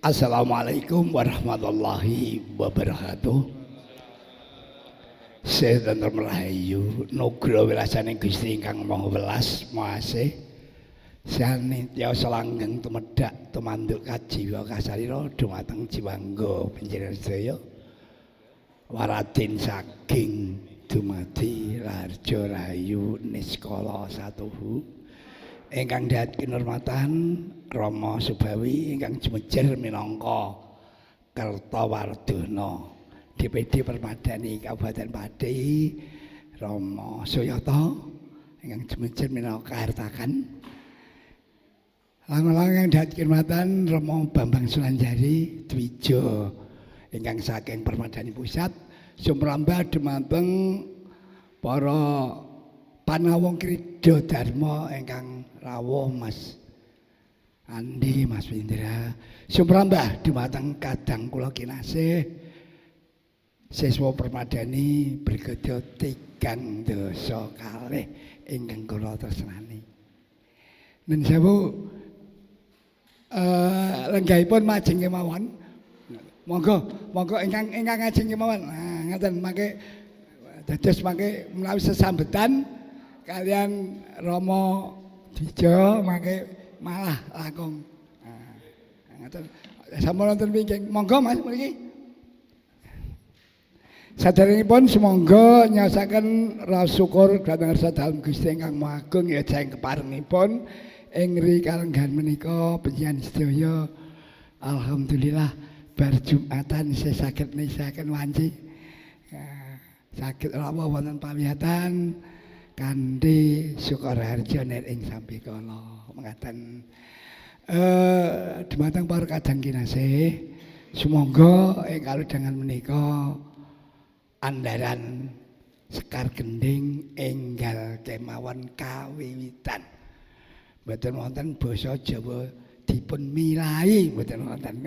Assalamualaikum warahmatullahi wabarakatuh. Sedanten merayu nugra wilasane Gusti ingkang Maha Welas Maha Asih. Sanitya selanggeng tumedhak tumanduk kajiwa kasarira dumateng jiwangga panjenengan sedaya. Waradin saking dumadi Raharja Rahayu Niskala Satuhu. Ingkang dahat kinurmatan Rama Subawi ingkang jumejer minangka Kertawardhana DPD Permadani Kabupaten Pati, Rama Suyata ingkang jumejer minangka Kahartakan. Lang-lang ingkang dahat kinurmatan Rama Bambang Sulanjari Dwija ingkang saking Permadani Pusat sumrambah dumateng para panawong krida dharma ingkang rawuh Mas Andi, Mas Windra, sumrambah dumateng kadang kula kinasih siswa Permadani Brigada 3 Dasa kalih ingkang kula tresnani. Nun sewu lenggahipun majeng kemawon. Monggo ingkang ngajeng kemawon. Nah, ngaten mangke dados mangke menawi sesambetan kalian Rama Dwija mangke malah langkung. Ngaten. Sampun wonten wingking. Monggo Mas mriki. Saderengipun sumangga nyaosaken rasa syukur dhateng Rasa Dalem Gusti ingkang Maha Agung ya jeng keparengipun ing kalenggan menika panjenengan sedaya alhamdulillah bar Jumatan saya saged nisaken wanci. Saged rawuh wonten pawiyatan kanthi Sukoharjo ing sampikala mekaten dumateng para kadang kinasih sumangga ing kalodhangan menika andharan Sekar Gending enggal kemawon kawiwitan mboten wonten basa Jawa dipun milai mboten wonten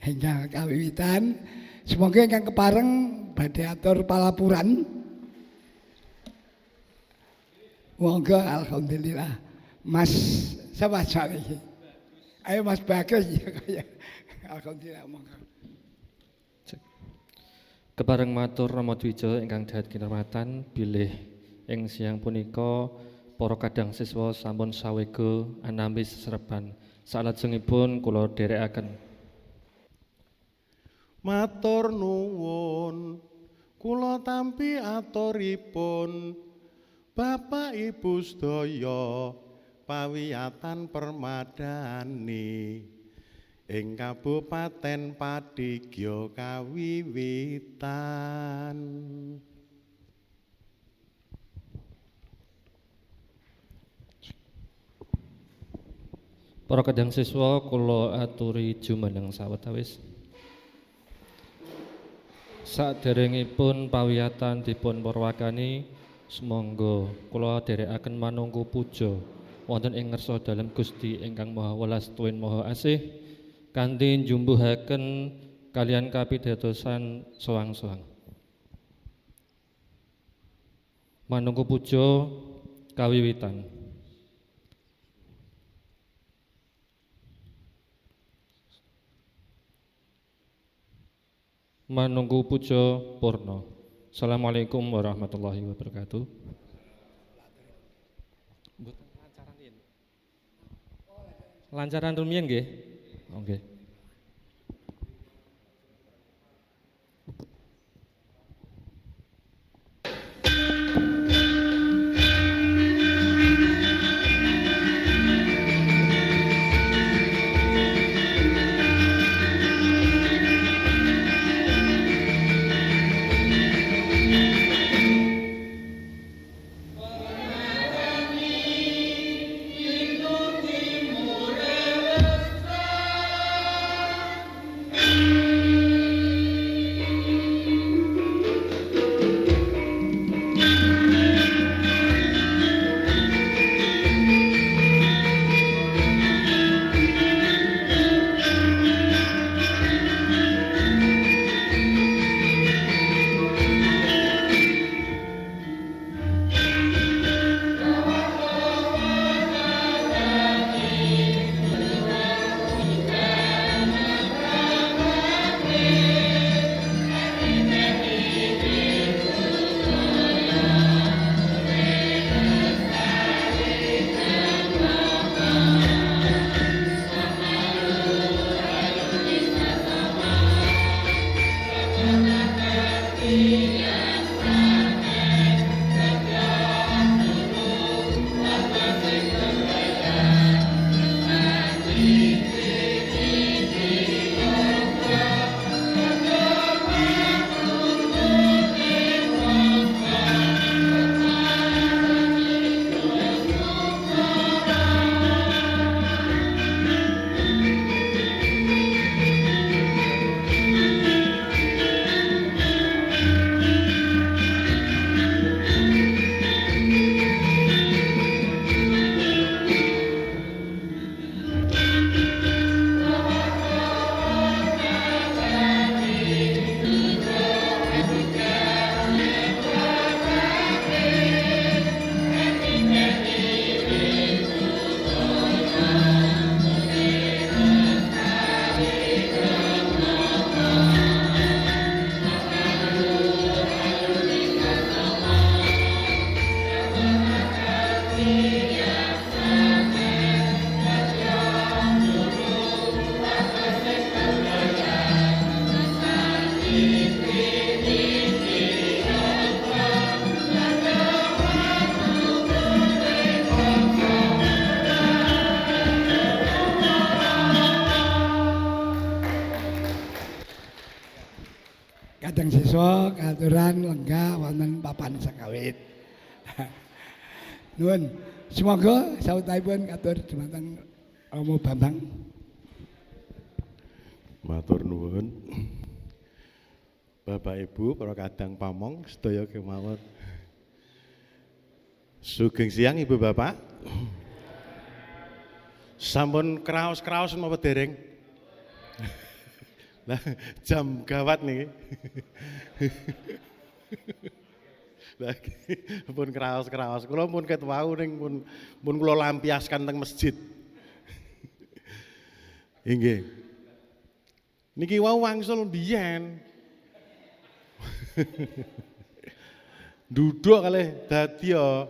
enggal kawiwitan semoga ingkang kepareng badhe atur palapuran. Monggo alhamdulillah. Mas sapa iki? Ayo Mas Bagus ya kaya. Alhamdulillah monggo. Kepareng matur Rama Dwija ingkang dahat kinurmatan bilih ing siang punika para kadang siswa sampun sawega anambi sesereban. Salajengipun kula dherekaken. Matur nuwun kula tampi aturipun Bapak Ibu sedaya pawiyatan Permadani ing Kabupaten Padigya kawiwitan. Para kadang siswa kula aturi jumeneng sawetawis. Saderengipun pawiyatan dipun purwakani sumangga kula dherekaken manungku puja wonten ing ngarsa dalem Gusti ingkang Maha Welas Tuwin Maha Asih kanthi njumbuhaken kalian kapidatosan soang-soang. Manungku puja kawiwitan. Manungku puja purna. Assalamualaikum warahmatullahi wabarakatuh. Lancaran rumiyin nggih? Nggih. kadang siswa katuran lenggah wonten papan sakawit. Nuwun, semoga sautaipun katur dumateng Romo Bambang. Matur nuwun. Bapak Ibu, para kadang pamong, sedaya kemawon. Sugeng siang Ibu Bapak. Sampun kraos-kraos napa dereng? Lah jam gawat niki. Lah pun kraos-kraos. Kula pun ket wau ning pun kula lampiaskan teng masjid. Inggih. Niki wau wangsul mbiyen. Duduk kalih dadya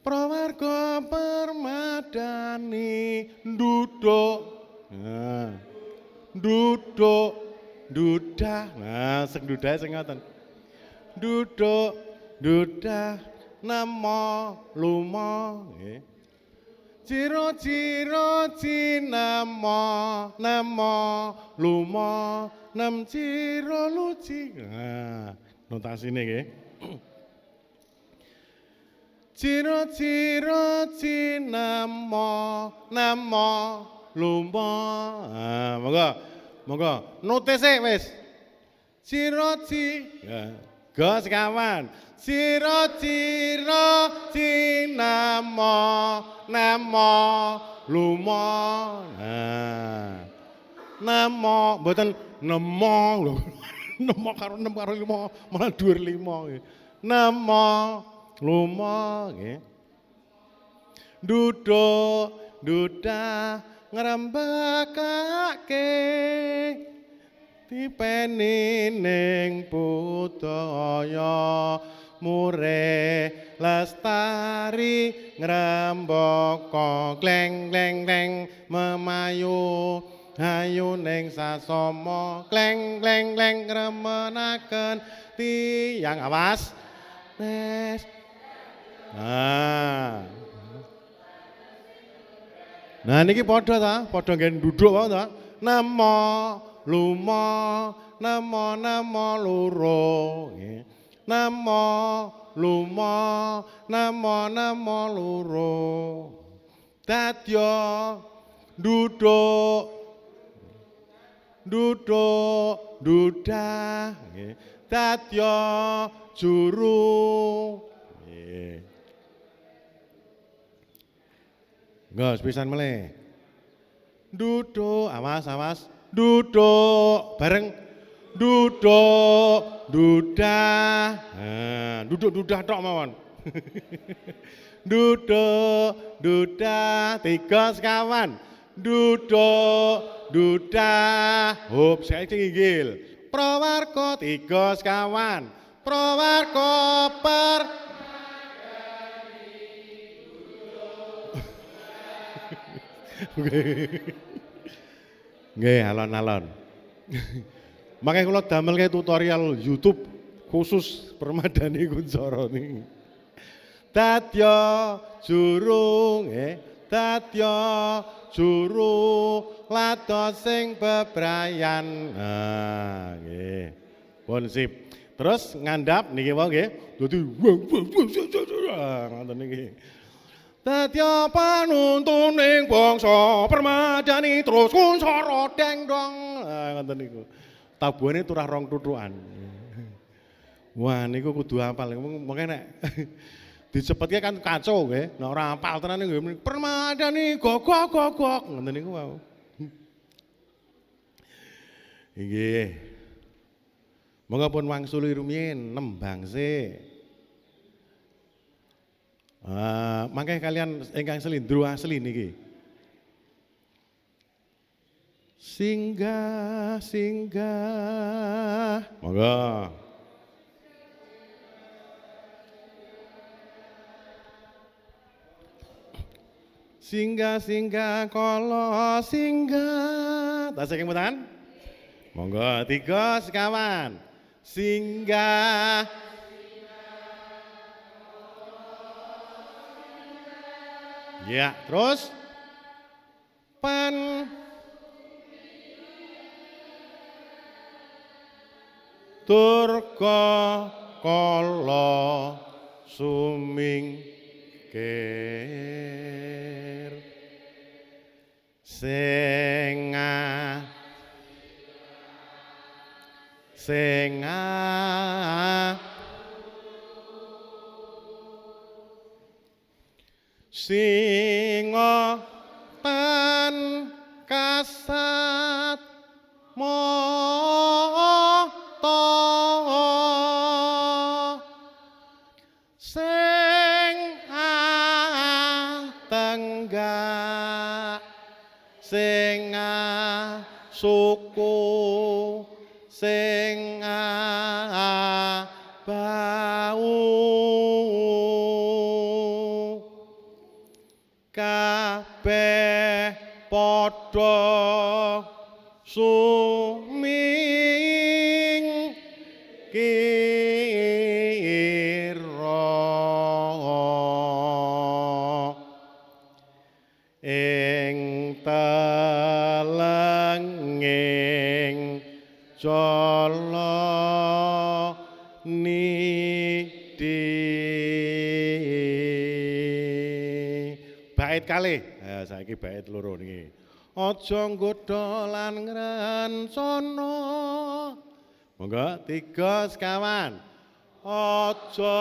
prawarga permadani duduk. Nah, duduk dudah. Nah, sing dudahe sing ngoten. Duduk dudah namo lumo nggih. Ciro-ciro cinamo namo lumo nam ciro luci. Nah, notasine nggih. Ciro-ciro cinamo namo lumo. Ah, monggo note sik wis. Ciro-ci. Go sekawan. Ciro-ciro cinamo namo lumo. Nah. Namo mboten nemo lho. Nemo karo limo malah dhuwur limo nggih. Nemo lumo nggih. Duduk dudah ngrembakake dipeni ning budaya mure lestari ngrembaka gleng gleng gleng memayu ayu ning sasama gleng gleng gleng ngremenaken tiyang awas wis. Nah niki padha ta, padha nggen duduk wae ta. Namo lumo, namo loro nggih. Namo lumo, namo loro. Dadya duduk dudah nggih. Dadya juru nggih. Nggih, pisan meleh. Duduk, awas. Duduk bareng. Duduk dudah. Nah, duduk dudah tok mawon. Duduk dudah 3 sekawan. Duduk dudah. Hop, saiki inggil. Prawarga 3 sekawan. Prawarga per Nggih, alon-alon. Makanya kula damelke tutorial YouTube khusus Permadani Kuncoro niki. Dadya juru nggih, dadya juru lados sing bebrayan. Nah, nggih. Pun sip. Terus ngandhap niki wae nggih. Dadi ngoten niki. Dadya panuntun ing bangsa Permadani terus Kuncoro deng dong. Ngoten niku. Tabuhane turah rong tutukan. Wah niku kudu hafal. Mengke nek dicepetke kan kacau nggih. Nek ora hafal tenan nggih Permadani gogok. Ngoten niku wae. Inggih. Monggo pun wangsuli rumiyin nembang sik. Mangke kalian ingkang selindro asli niki. Singgah. Monggo. Singgah kala singgah. Tas saking mutan? Monggo 3 sekawan. Singgah. Ya, terus Durga kala sumingkir singa tan kasat mata sing tenggak sing suku sing bau kabeh padha ing telenging jala nidi bait kalih saiki bait loro niki aja nggodha lan ngransana monggo 3 sekawan aja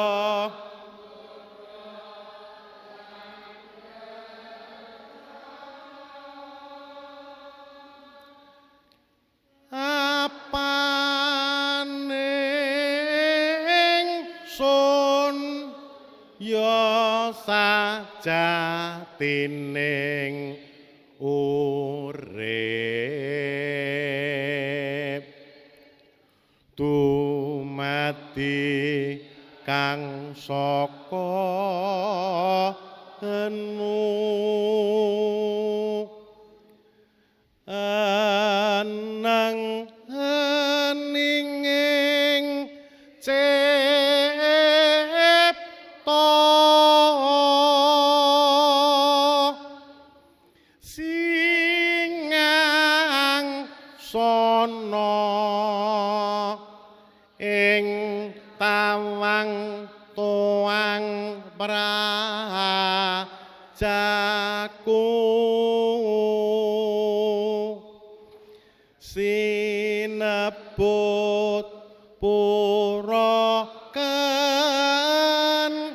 sun ya sajatining urip dumadi kang saka enu anang ninging cipta singang sono ing tawang tuang prajaku sinebut pura kencana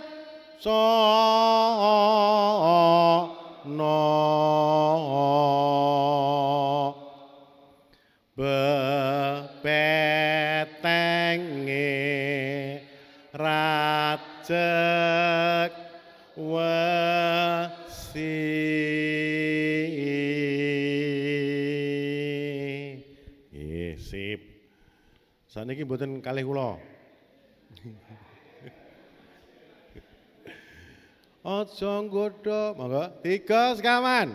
bepetenge rajek wesi sip saniki mboten kalih kula aja nggodha monggo 3 sekawan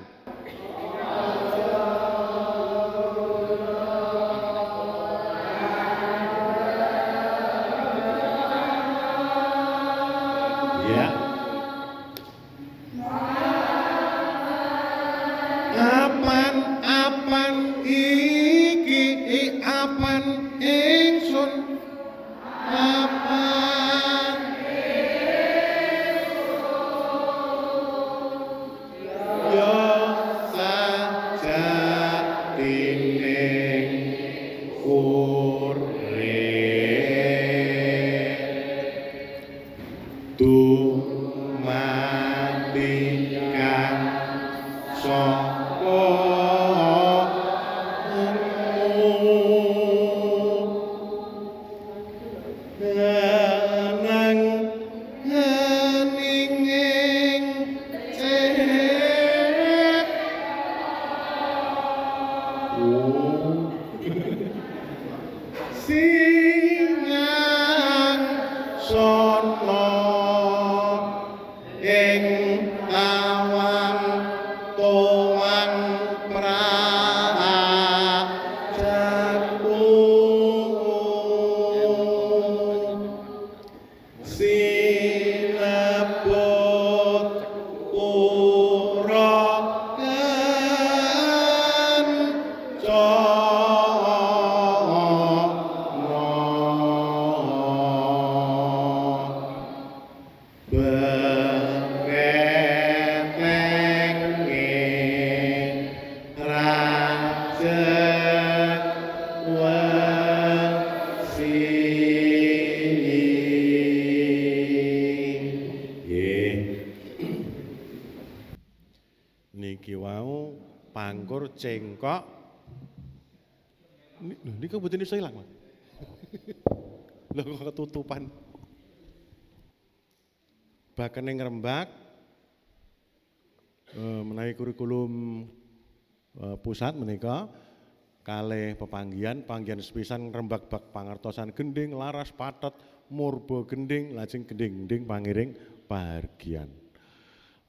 ya apan iki apan ingsun apan ya sajatining urip dumadi kang saka nang ninging cep singang sono ing tawang tuang prajaku sinebut pura kencana Nggih. Niki wau pangkur cengkok. Niki mboten iso ilang, Mas. Lho kok ketutupan. Bakene ngrembak menawi kurikulum pusat menika kalih panggihan sepisan ngrembak bak pangertosan gending, laras patet, murba gending, lajeng gending-gending pangiring pahargyan.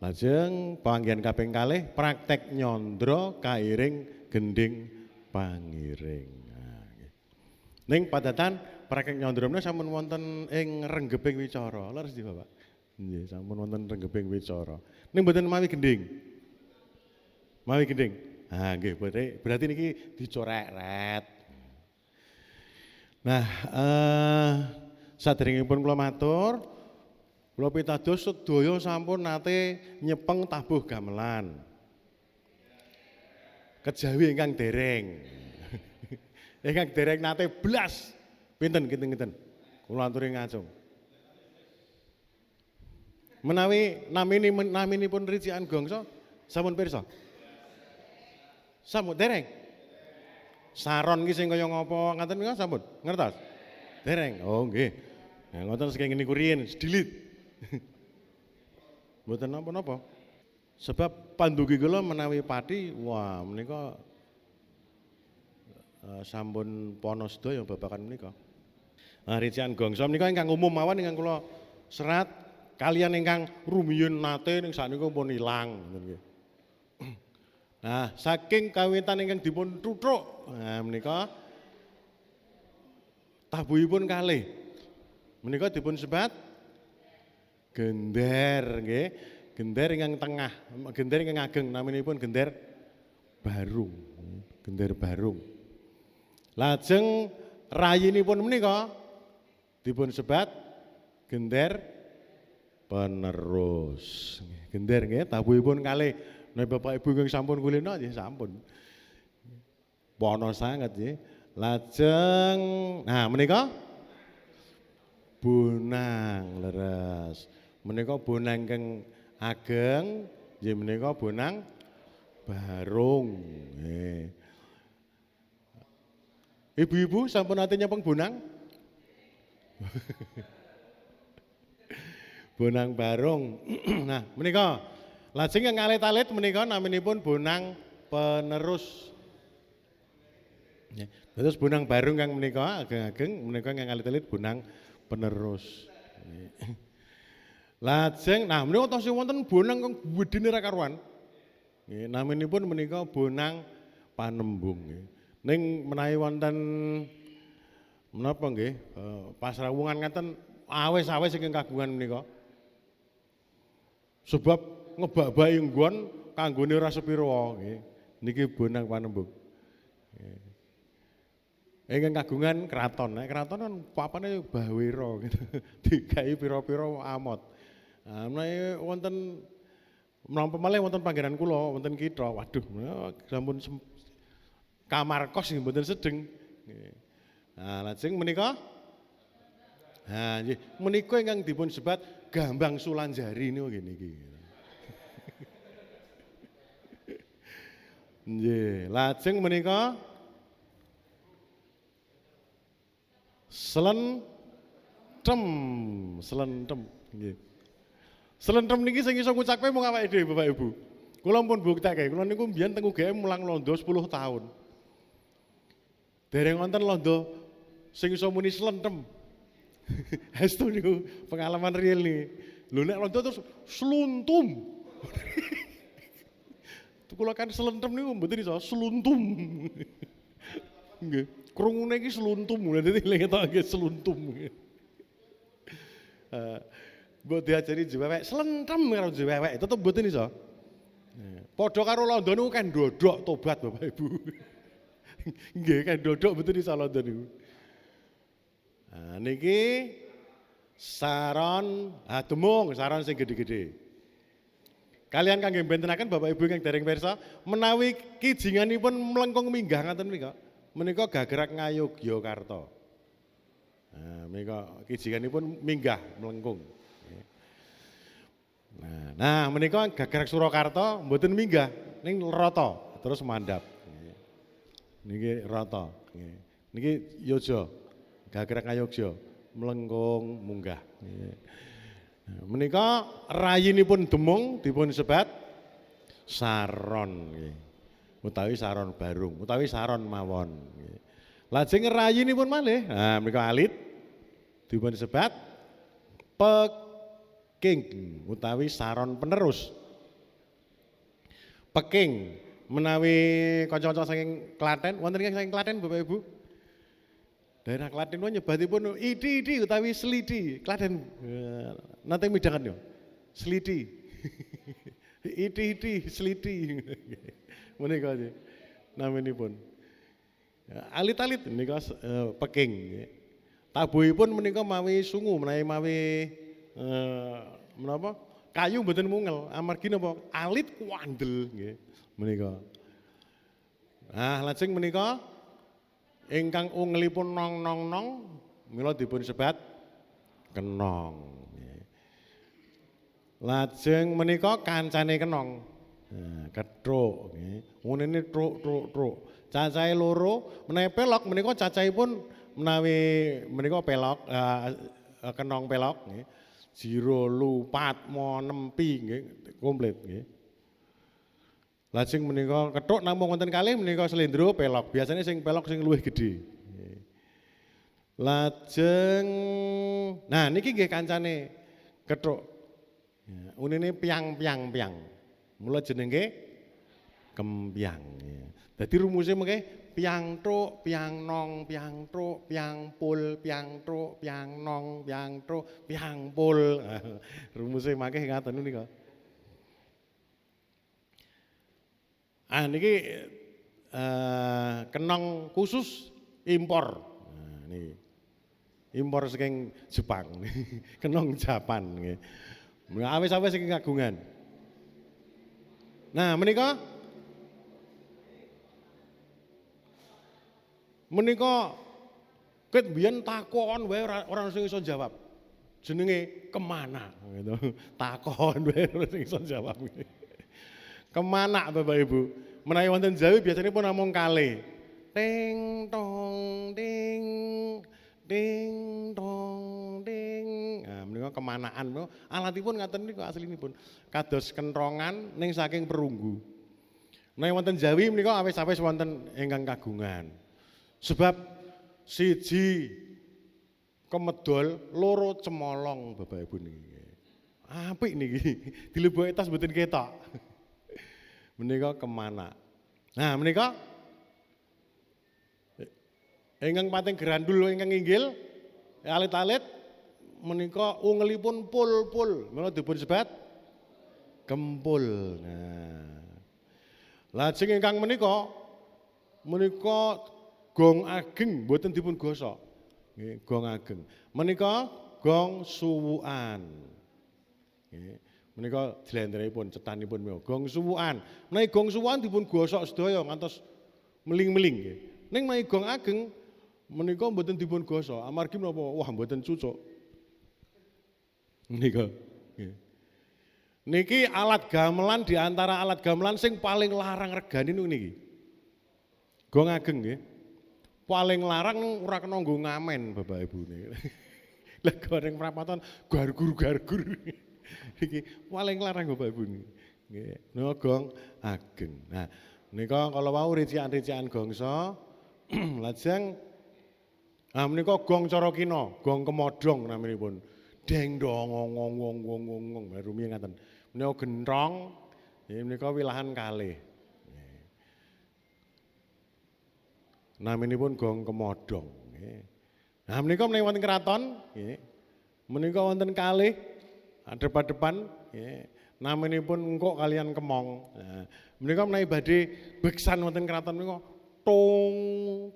Lajeng panggihan kaping kalih praktek nyandra kairing gending pangiring. Nah, nggih. Ning padatan praktek nyandra menika sampun wonten ing renggeping wicara. Leres di Bapak? Nggih, sampun wonten renggeping wicara. Ning mboten mawi gending. Mawi gending. Ah nggih, berarti niki dicorek-ret. Nah, saderengipun kula matur, kula pitados sedaya sampun nate nyepeng tabuh gamelan. Kejawi ingkang dereng. Ingkang dereng nate blas. Pinten kinten-kinten. Kula aturi ngajeng. Menawi naminipun Ricikan Gongso sampun pirsa? Sampun dereng. Saron ki sing kaya ngapa ngaten menika sampun ngertos? Dereng. Oh nggih. Ya ngoten saking niku riyin sedilit. Mboten napa-napa. Sebab pandugi kula menawi pati wah menika sampun pono sedaya babakan menika. Ricikan Gongso menika ingkang umum mawon ingkang kula serat kalian ingkang rumiyin nate ning sakniku pun ilang ngoten nggih. Nah, saking kawitan ingkang dipun tuthuk, nah menika tabuhipun kalih. Menika dipun sebat gender nggih. Gender ingkang tengah, gender ingkang ageng naminipun gender barung. Gender barung. Lajeng rayinipun menika dipun sebat gender penerus. Gender nggih tabuhipun kalih. Nek Bapak Ibu ingkang sampun kulino nggih sampun. Pono sanget nggih. Lajeng nah menika bonang leres. Menika bonang ingkang ageng nggih menika bonang barung nggih. Ibu-ibu sampun ate nyepeng bonang? Bonang barung. Nah, menika lajeng yang ngalit-alit menika naminipun bonang penerus. Terus bonang barung kang menika ageng-ageng menika yang ngalit-alit bonang penerus. Lajeng nah menika tasih wonten bonang kang gedene ra karuan. Nggih naminipun menika bonang panembung nggih. Ning menawi wonten menapa nggih pasrawungan ngaten awis-awis ingkang kagungan menika. Sebab ngebak-baki nggon kanggone ora sepira nggih. Niki bonang panembung. Ingkang kagungan kraton. Nek kraton kan papane Bawira gitu. Digawe pira-pira amot. Nah, menawi wonten menapa malih wonten panggenan kula wonten kitha. Waduh, sampun kamar kos nggih mboten sedeng. Nah, lajeng menika nah nggih menika ingkang dipun sebat Gambang Sulanjari niku niki. Nggih, lajeng menika Slentem nggih. Slentem niki sing iso ngucapke mung awake dhewe Bapak Ibu. Kula pun buktekke, kula niku mbiyen teng UGM mulang londo 10 tahun. Dereng wonten londo sing iso muni slentem. Hastu niku pengalaman real nih. Lho nek londo terus sluntum. Kula kan slentem niku mboten iso sluntum. Nggih. Krungune iki sluntum, dadi ngetokake sluntum. Mbok diajari jewewek slentem karo jewewek tetep mboten iso. Padha karo londo niku kan ndodok tobat Bapak Ibu. Nggih kan ndodok mboten iso londo niku. Nah niki saron demung saron sing gedhe-gedhe. Kalian kangge bentenaken Bapak Ibu ingkang dereng pirsa, menawi kijinganipun mlengkung minggah ngaten menika. Menika gagerak Ngayogyakarta. Nah, menika kijinganipun minggah mlengkung. Nah, menika gagerak Surakarta mboten minggah ning rata terus mandhap. Niki rata. Niki Yoja. Gagerak Ngayogya mlengkung munggah. Menika rayinipun demung dipun sebat saron utawi saron barung utawi saron mawon. Lajeng rayinipun malih nah menika alit dipun sebat peking utawi saron penerus. Peking menawi kanca-kanca saking Klaten wonten ingkang saking Klaten Bapak Ibu. Daerah Klaten nyebatipun idi utawi slidi. Klaten nate midhangan yo. Slidi. Idi slidi. Menika naminipun. Alit-alit menika peking. Tabuhipun menika mawi sungu menawi mawi menapa? Kayu mboten mungel. Amargi napa? Alit kuandel nggih. Menika. Nah, lajeng menika ingkang ungelipun nong mila dipun sebat kenong. Lajeng menika kancane kenong. Nah, kethuk nggih. Ngunene truk. Cacahe loro, menawi pelok menika cacahipun menawi menika pelok kenong pelok nggih. Jiro lupat mo nempi nggih komplit nggih. Lajeng menika kethuk namung wonten kalih menika slendro pelok. Biasanya sing pelok sing luwih gedhe. Lajeng nah niki nggih kancane kethuk. Unine piang. Mula jenenge kempiang. Dadi rumuse mengke piang truk, piang nong, piang truk, piang pul, piang truk, piang nong, piang truk, piang pul. Rumuse mangke ngaten nika. Niki kenong khusus impor. Nah, niki. Impor saking Jepang. Kenong Japan nggih. Awis-awis saking kagungan. Nah, menika ket biyen takon wae ora sing iso jawab. Jenenge kemana gitu. Takon wae ora sing iso jawab. Kemana Bapak Ibu? Menawi wonten Jawi biasanya pun namung kalih. Ting tong ding ding tong ding. Nah, menika kemanaan menika alatipun ngaten niku aslinipun. Kados kentrongan ning saking perunggu. Menawi wonten Jawi menika awis-awis wonten ingkang kagungan. Sebab siji kemedol, loro cemolong Bapak Ibu niki. Apik niki. Dilebokke tas mboten ketok. Menika kemana? Nah, menika ingkang pating grandul ingkang inggil alit-alit menika ungelipun pul. Menika dipun sebat kempul. Nah. Lajeng ingkang menika gong ageng mboten dipun gosok. Nggih, gong ageng. Menika gong suwukan. Nggih. Menika jlentrehipun cetanipun menika gong suwukan. Menawi gong suwukan dipun gosok sedaya ngantos meling-meling nggih. Ning menawi gong ageng menika mboten dipun gosok. Amargi menapa? Wah, mboten cucuk. Menika. Nggih. Niki alat gamelan di antara alat gamelan sing paling larang regane niki. Gong ageng nggih. Paling larang ora kena nggo ngamen Bapak Ibu niki. Lah goreng prapatan gargur. Iki paling larang Bapak Ibu niki. Nggih, nika gong ageng. Nah, nika kala wau ricikan-ricikan gongso lajeng menika gong cara kina, gong kemodong naminipun. Deng dong ngong rumiyin ngaten. Menika genthong, menika wilahan kalih. Naminipun gong kemodong. Nah menika menawi wonten kraton, menika wonten kalih depan-depan, naminipun engkok kalian kemong. Nah, menika menawi badhe beksan wonten kraton menika tong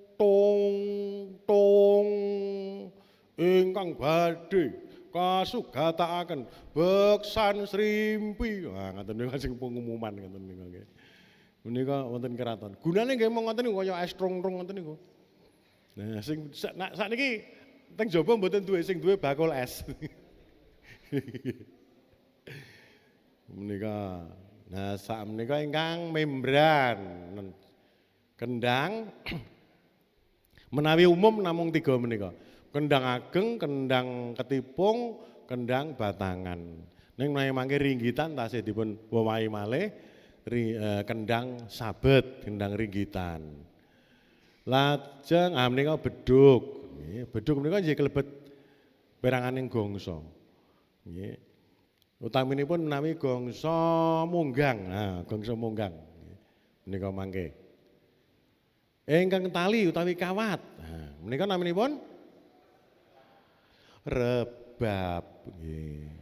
ingkang badhe kasugataken beksan srimpi. Wah ngoten niku sing pengumuman ngoten niku nggih. Menika wonten keraton. Gunane nggih mung ngoten niku kaya es trung-trung ngoten niku. Nah sing sakniki teng jaba mboten duwe sing duwe bakul es. Menika. Nah sak menika ingkang membran kendang menawi umum namung 3 menika. Kendang ageng, kendang ketipung, kendang batangan. Ning menawi mangke ringgitan tasih dipun wewahi malih kendang sabet, kendang ringgitan. Lajeng menika bedhug. Nggih, bedhug menika nggih kelebet peranganing gongso. Nggih. Utaminipun menawi gongso munggang. Nah, gongso munggang. Menika mangke. Ingkang tali utawi kawat. Nah, menika naminipun rebab. Nggih.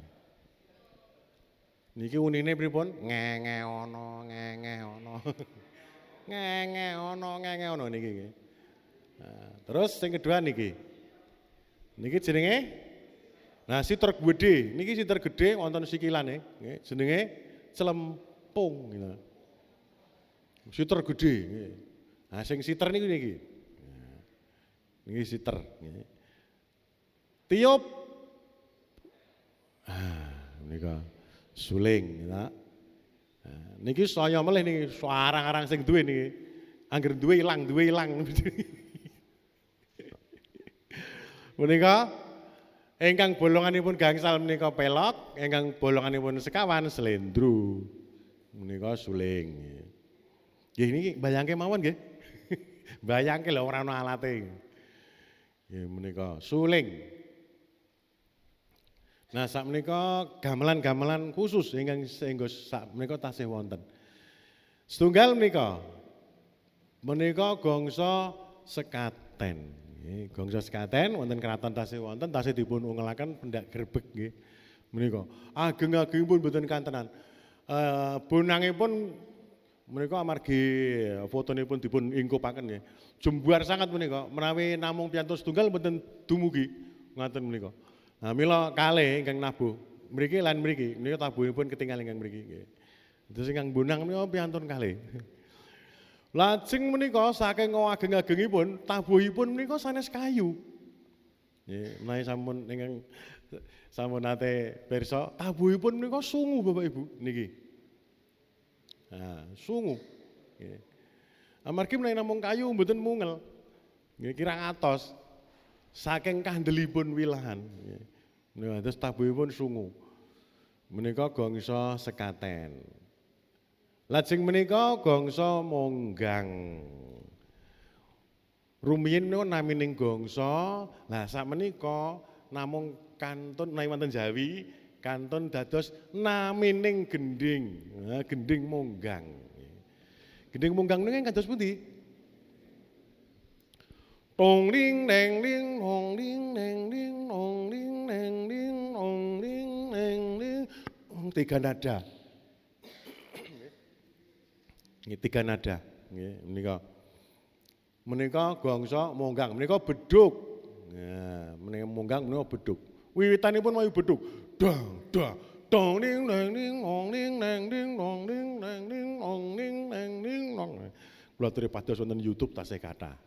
Niki unine pripun? Ngenge ana, ngenge ana. Ngenge ana, ngenge ana niki nggih. Nah, terus sing kedua niki. Niki jenenge siter gedhe. Niki siter gedhe wonten sikilane nggih. Jenenge celempung gitu. Siter gedhe nggih. Nah sing siter niku niki. Niki siter nggih. Tiup. Menika suling ya. Niki saya melih niki arang-arang sing duwe niki. Angger duwe ilang. Menika ingkang bolonganipun gangsal menika pelok, ingkang bolonganipun sekawan slendro. Menika suling. Nggih niki bayangke mawon nggih. Bayangke lho ora ana alate. Nggih menika suling. Nah sak menika gamelan-gamelan khusus ingkang saengga sak menika tasih wonten. Setunggal menika gongso sekaten. Nggih, gongso sekaten wonten keraton tasih wonten tasih dipun ungelaken pendak grebeg nggih. Menika ageng-agengipun boten kantenan. Bonangipun menika amargi fotonipun dipun ingkupaken nggih. Jembar sangat menika menawi namung piyantu setunggal boten dumugi ngaten menika. Nah mila kalih ingkang nabuh mriki lan mriki menika tabuhipun ketingal ingkang mriki nggih. Terus ingkang bonang menika piantun kalih. Lajeng menika saking ageng-agengipun tabuhipun menika sanes kayu. Nggih, menawi sampun ingkang sampun nate pirsa tabuhipun menika sungu Bapak Ibu niki. Nah, sungu. Nggih. Amargi menawi namung kayu mboten mungel. Nggih kirang atos. Saking kandelipun wilahan. Nah, terus tabuhipun sungu. Menika gongso sekaten. Lajeng menika gongso monggang. Rumiyin menika namining gongso, lah sak menika namung kantun menawi wonten Jawi kantun dados namining gending. Nah, gending monggang. Gending monggang niku kados pundi? Tong ling neng ling ong ling neng ling ong ling neng ling ong ling neng ling 3 nada. Nggih 3 nada nggih menika. Menika gongso monggang, menika bedhug. Nah, menika monggang menika bedhug. Wiwitanipun mayu bedhug. Dang dang tong ling neng ling ong ling neng ling ong ling neng ling ong ling neng ling ong. Kula aturi pados wonten YouTube tasih kathah.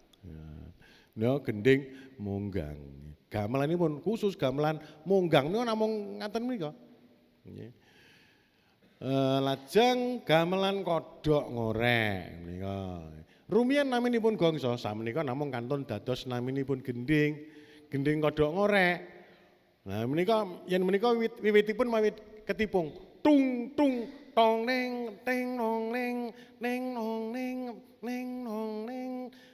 Nika gending monggang. Gamelanipun khusus gamelan monggang niku namung ngaten menika. Nggih. Lajeng gamelan kodhok ngorek menika. Rumiyin naminipun gongso, samenika namung kantun dados naminipun gending, gending kodhok ngorek. Nah menika yen menika wiwitipun mawi ketipung. Tung tung tong neng teng nong neng neng nong neng neng nong neng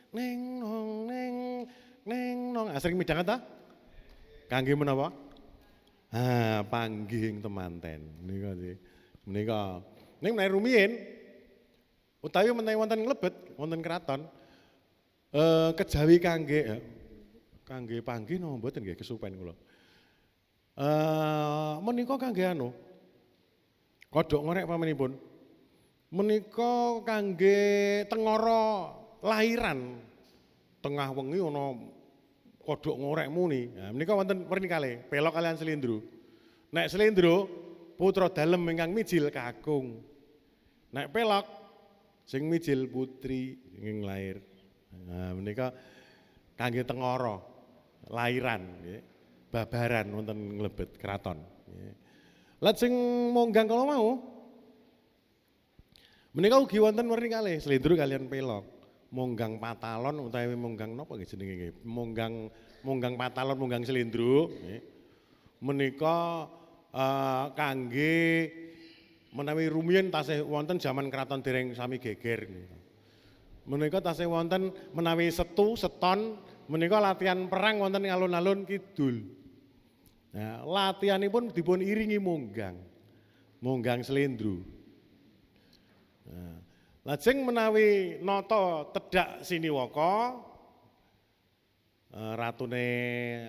neng nong neng neng nong. Sering midhanget ta? Kangge menapa? Panggih temanten nika nggih. Menika ning menawi rumiyin utawi menawi wonten nglebet wonten kraton kejawi kangge panggih napa mboten nggih kesupen kula. Menika kangge kodhok ngorek pamanipun. Menika kangge tengara lahiran. Tengah wengi ana kodhok ngorek muni. Nah, menika wonten werni kalih, pelok kalian slendro. Nek slendro putra dalem ingkang mijil kakung. Nek pelok sing mijil putri ingkang lair. Nah, menika kangge tengara, lairan nggih. Babaran wonten nglebet kraton nggih. Lah sing monggang kala mau menika ugi wonten werni kalih, slendro kalian pelok. Monggang patalon utawi monggang napa nggih jenenge nggih? Monggang patalon, monggang slendro nggih. Menika kangge menawi rumiyin tasih wonten jaman kraton dereng sami geger nggih. Menika tasih wonten menawi setu, seton menika latihan perang wonten alun-alun kidul. Nah, latihanipun dipun iringi monggang slendro. Nah, lajeng menawi nata tedhak siniwaka ratune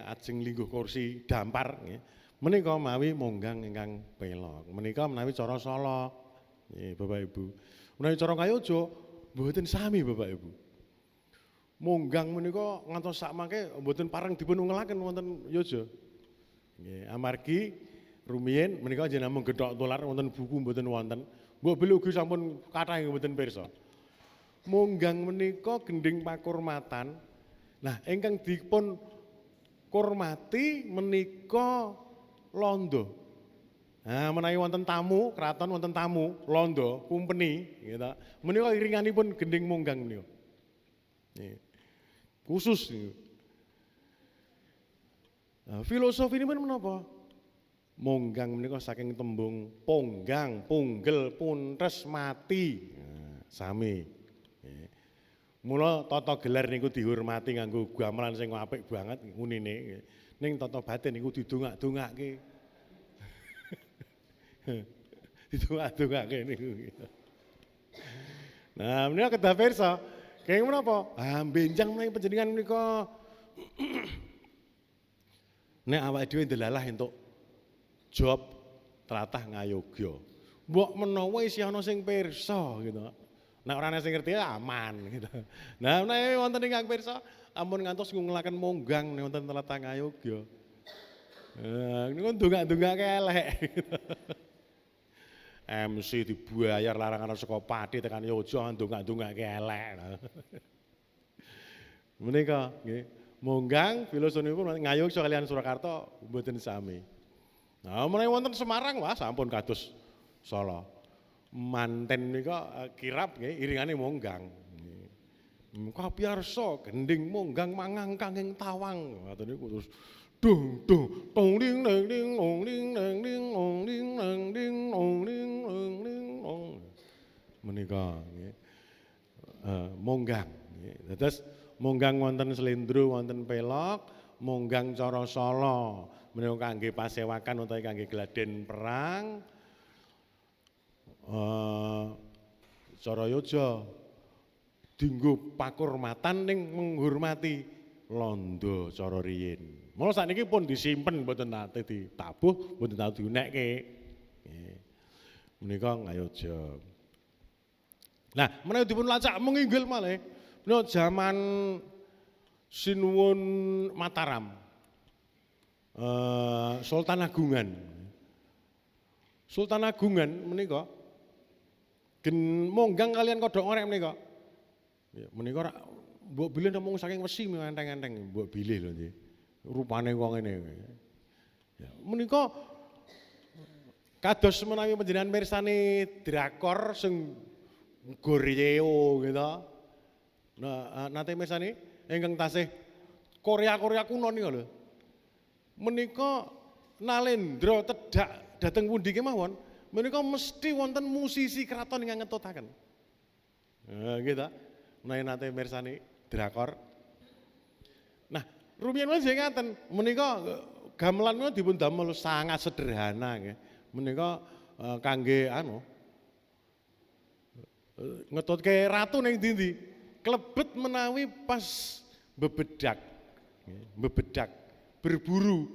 ajeng lingguh kursi dampar nggih. Menika mawi monggang ingkang pelok. Menika menawi cara Sala nggih Bapak Ibu. Menawi cara Kayoja mboten sami Bapak Ibu. Monggang menika ngantos sakmangke mboten pareng dipun ungelaken wonten yoja. Nggih, amargi rumiyin menika jeneng namung gethok tular wonten buku mboten wonten. Mbok beli ugi sampun kathah mboten pirsa. Monggang menika gending pakurmatan. Nah, ingkang dipun kurmati menika londo. Nah, menawi wonten tamu, kraton wonten tamu, londo, kumpeni, gitu. Menika iringanipun gending monggang menika. Nih, khusus nih. Nah, filosofi ini pun menapa? Monggang menika saking tembung ponggang, punggel, puntres, mati. Nah, sami. Mula tata gelar niku dihormati nganggo gamelan sing apik banget ngunine. Ning tata batin niku didongak-dongake. Didongak-dongake niku. Nah, menika kedah pirsa. Kenging menapa? Ah, benjang menawi panjenengan menika nek awake dhewe ndelalah entuk job tlatah ngayogya. Mbok menawa isih ana sing pirsa gitu. Nek ora ana sing ngerti aman gitu. Nah, menawi wonten ingkang pirsa ampun ngantos ngungelaken monggang nek wonten tlatah ngayogya. Niku ndongak-ndongake elek. MC dibayar larangan saka Pati tekan Yoja ndongak-ndongake elek. Menika nggih, monggang filosofipun ngayogya kalian Surakarta mboten sami. Nah, menawi wonten Semarang wah sampun kados Sala. Manten nika kirap nggih iringane monggang. Kapiyarsa gending monggang mangangkang ing tawang. Ngoten niku terus dung dung tong ling neng ling ong ling neng ling ong ling neng ling ong ling neng ling ong. Menika nggih. Monggang nggih. Dados monggang wonten slendro wonten pelok, monggang cara Sala menika kangge pasewakan utawi kangge gladhen perang. Cara Yoja dienggo pakurmatan ning menghormati londo cara riyin. Mula sakniki pun disimpen mboten nate ditabuh, mboten tau diunekke. Nggih. Menika ngayoja. Nah, menawi dipun lacak menginggil malih menika jaman Sinuwun Mataram. Sultan Agungan. Sultan Agungan menika monggang kalian kodhok ngorek menika. Ya, menika rak mbok bilih namung saking wesi enteng-enteng mbok bilih lho nggih. Rupane kok ngene. Ya, menika kados menawi panjenengan mirsani drakor sing Goryeo gitu. Nah, nate mirsani ingkang tasih Korea kuno nika lho. Menika nalendra tedhak dhateng pundi kemawon, menika mesti wonten musisi kraton ingkang ngetutaken. Gitu. Menawi nate mirsani drakor. Nah, rumiyin menjih ngaten, menika gamelan menika dipun damel sangat sederhana nggih. Menika kangge ngetutke ratu ning ndi-ndi. Klebet menawi pas bebedak. Bebedak berburu.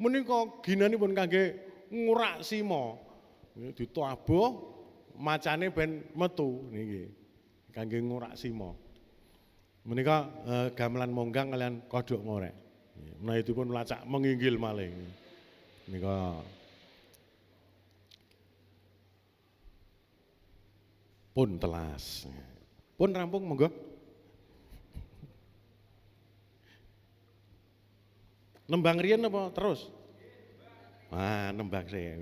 Menika ginanipun kangge ngurak sima. Ditabuh macane ben metu niki. Kangge ngurak sima. Menika gamelan monggang kalian kodhok ngorek. Menawi pun lacak menginggil malih. Nika pun telas. Pun rampung monggo. Nembang riyen apa terus? Ah, nembang sih.